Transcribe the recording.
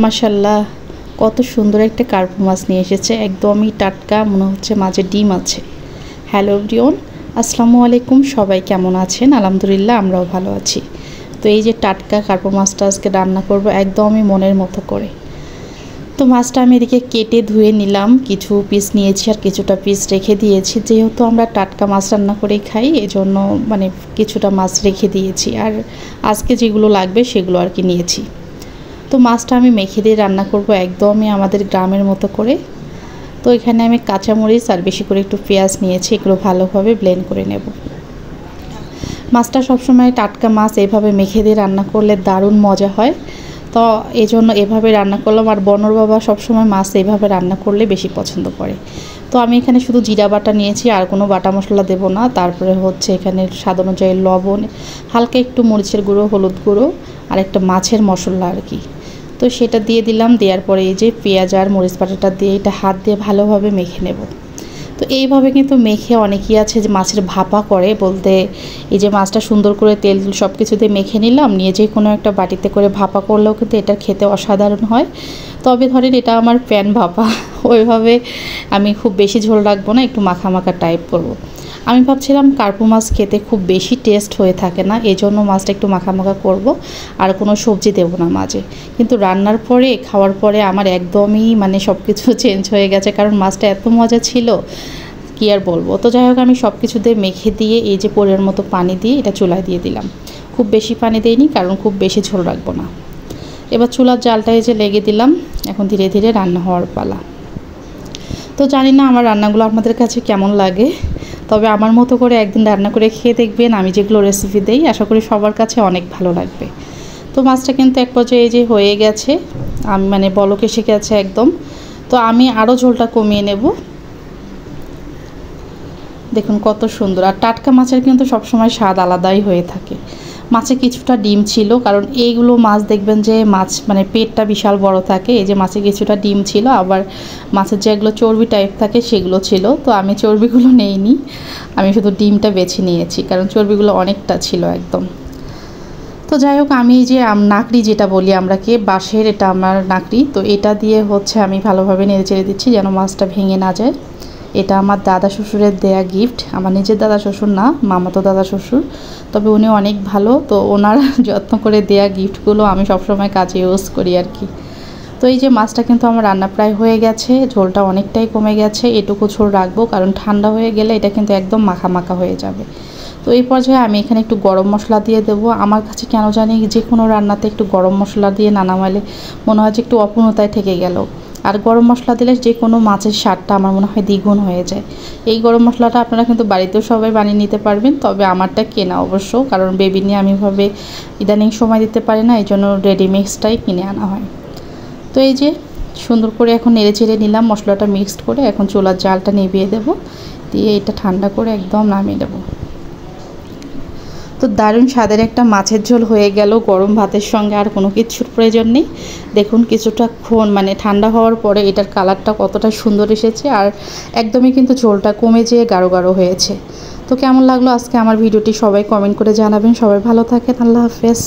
মাশাআল্লাহ, কত সুন্দর একটা কার্পু মাছ নিয়ে এসেছে, একদমই টাটকা, মনে হচ্ছে মাঝে ডিম আছে। হ্যালো এভরিওয়ান, আসসালামু আলাইকুম। সবাই কেমন আছেন? আলহামদুলিল্লাহ, আমরাও ভালো আছি। তো এই যে টাটকা কার্পু মাছটা আজকে রান্না করব একদমই মনের মতো করে। তো মাছটা আমি এদিকে কেটে ধুয়ে নিলাম, কিছু পিস নিয়েছি আর কিছুটা পিস রেখে দিয়েছি। যেহেতু আমরা টাটকা মাছ রান্না করেই খাই, এজন্য মানে কিছুটা মাছ রেখে দিয়েছি, আর আজকে যেগুলো লাগবে সেগুলো আর কি নিয়েছি। তো মাছটা আমি মেখে দিয়ে রান্না করব একদমই আমাদের গ্রামের মতো করে। তো এখানে আমি কাঁচামরিচ আর বেশি করে একটু পেঁয়াজ নিয়েছি, এগুলো ভালোভাবে ব্লেন্ড করে নেব। মাছটা সবসময় টাটকা মাছ এভাবে মেখে দিয়ে রান্না করলে দারুণ মজা হয়। তো এই জন্য এভাবে রান্না করলাম। আর বনর বাবা সবসময় মাছ এইভাবে রান্না করলে বেশি পছন্দ করে। তো আমি এখানে শুধু জিরা বাটা নিয়েছি, আর কোনো বাটা মশলা দেব না। তারপরে হচ্ছে এখানে স্বাদ অনুযায়ী লবণ, হালকা একটু মরিচের গুঁড়ো, হলুদ গুঁড়ো আর একটা মাছের মশলা আর কি। তো সেটা দিয়ে দিলাম। দেওয়ার পরে এই যে পেঁয়াজ আর মরিচ বাটাটা দিয়ে এটা হাত দিয়ে ভালোভাবে মেখে নেব। তো এইভাবে কিন্তু মেখে অনেকেই আছে যে মাছের ভাপা করে, বলতে এই যে মাছটা সুন্দর করে তেল সব কিছু দিয়ে মেখে নিলাম, নিয়ে যে কোনো একটা বাটিতে করে ভাপা করলেও কিন্তু এটা খেতে অসাধারণ হয়। তবে ধরেন এটা আমার প্যান ভাপা, ওইভাবে আমি খুব বেশি ঝোল রাখবো না, একটু মাখা মাখা টাইপ করব। আমি ভাবছিলাম কার্পু মাছ খেতে খুব বেশি টেস্ট হয়ে থাকে না, এই জন্য মাছটা একটু মাখা মাখা করব, আর কোনো সবজি দেবো না মাঝে। কিন্তু রান্নার পরে খাওয়ার পরে আমার একদমই মানে সব কিছু চেঞ্জ হয়ে গেছে, কারণ মাছটা এত মজা ছিল কী আর বলবো। তো যাই হোক, আমি সব কিছু দিয়ে মেখে দিয়ে এই যে পরের মতো পানি দিয়ে এটা চুলায় দিয়ে দিলাম। খুব বেশি পানি দিইনি, কারণ খুব বেশি ঝোল রাখবো না। এবার চুলার জালটা এই যে লেগে দিলাম, এখন ধীরে ধীরে রান্না হওয়ার পালা। তো জানি না আমার রান্নাগুলো আপনাদের কাছে কেমন লাগে, তবে আমার মতো করে একদিন রান্না করে খেয়ে দেখবেন। আমি যেগুলো রেসিপি দেই আশা করি সবার কাছে অনেক ভালো লাগবে। তো মাছটা কিন্তু এক পর্যায়ে এই যে হয়ে গেছে, আমি মানে বলক এসে গেছে একদম। তো আমি আরও ঝোলটা কমিয়ে নেব। দেখুন কত সুন্দর। আর টাটকা মাছের কিন্তু সবসময় স্বাদ আলাদাই হয়ে থাকে। মাছে কিছুটা ডিম ছিল, কারণ এইগুলো মাছ দেখবেন যে মাছ মানে পেটটা বিশাল বড় থাকে। এই যে মাছে কিছুটা ডিম ছিল, আবার মাছের যেগুলো চর্বি টাইপ থাকে সেগুলো ছিল। তো আমি চর্বিগুলো নেইনি, আমি শুধু ডিমটা বেছে নিয়েছি, কারণ চর্বিগুলো অনেকটা ছিল একদম। তো যাই হোক, আমি যে নাকড়ি যেটা বলি আমরা কে বাঁশের, এটা আমার নাকড়ি। তো এটা দিয়ে হচ্ছে আমি ভালোভাবে নেড়ে চেড়ে দিচ্ছি যেন মাছটা ভেঙে না যায়। এটা আমার দাদা শ্বশুরের দেয়া গিফট, আমার নিজের দাদা শ্বশুর না, মামাতো দাদা শ্বশুর। তবে উনি অনেক ভালো, তো ওনার যত্ন করে দেয়া গিফটগুলো আমি সবসময় কাজে ইউজ করি আর কি। তো এই যে মাছটা কিন্তু আমার রান্না প্রায় হয়ে গেছে, ঝোলটা অনেকটাই কমে গেছে। এটুকু ঝোল রাখবো, কারণ ঠান্ডা হয়ে গেলে এটা কিন্তু একদম মাখা মাখা হয়ে যাবে। তো এই পর্যায়ে আমি এখানে একটু গরম মশলা দিয়ে দেবো। আমার কাছে কেন জানি যে কোনো রান্নাতে একটু গরম মশলা দিয়ে না নামালে মনে হয় যে একটু অপূর্ণতায় থেকে গেল। আর গরম মশলা দিলে যে কোনো মাছের স্বাদটা আমার মনে হয় দ্বিগুণ হয়ে যায়। এই গরম মশলাটা আপনারা কিন্তু বাড়িতেও সবাই বানিয়ে নিতে পারবেন, তবে আমারটা কেনা অবশ্য, কারণ বেবি নিয়ে আমি ভাবে ইদানিং সময় দিতে পারি না, এই জন্য রেডিমিক্সটাই কিনে আনা হয়। তো এই যে সুন্দর করে এখন নেড়ে চেড়ে নিলাম মশলাটা মিক্সড করে। এখন চুলার জালটা নিভিয়ে দেব, দিয়ে এটা ঠান্ডা করে একদম নামিয়ে দেবো। তো দারুণ স্বাদের একটা মাছের ঝোল হয়ে গেল গরম ভাতের সঙ্গে, আর কোনো কিছুর প্রয়োজন নেই। দেখুন কিছুটাক্ষণ মানে ঠান্ডা হওয়ার পরে এটার কালারটা কতটা সুন্দর এসেছে, আর একদমই কিন্তু ঝোলটা কমে যেয়ে গাঢ় গাঢ় হয়েছে। তো কেমন লাগলো আজকে আমার ভিডিওটি সবাই কমেন্ট করে জানাবেন। সবাই ভালো থাকেন, আল্লাহ হাফেজ।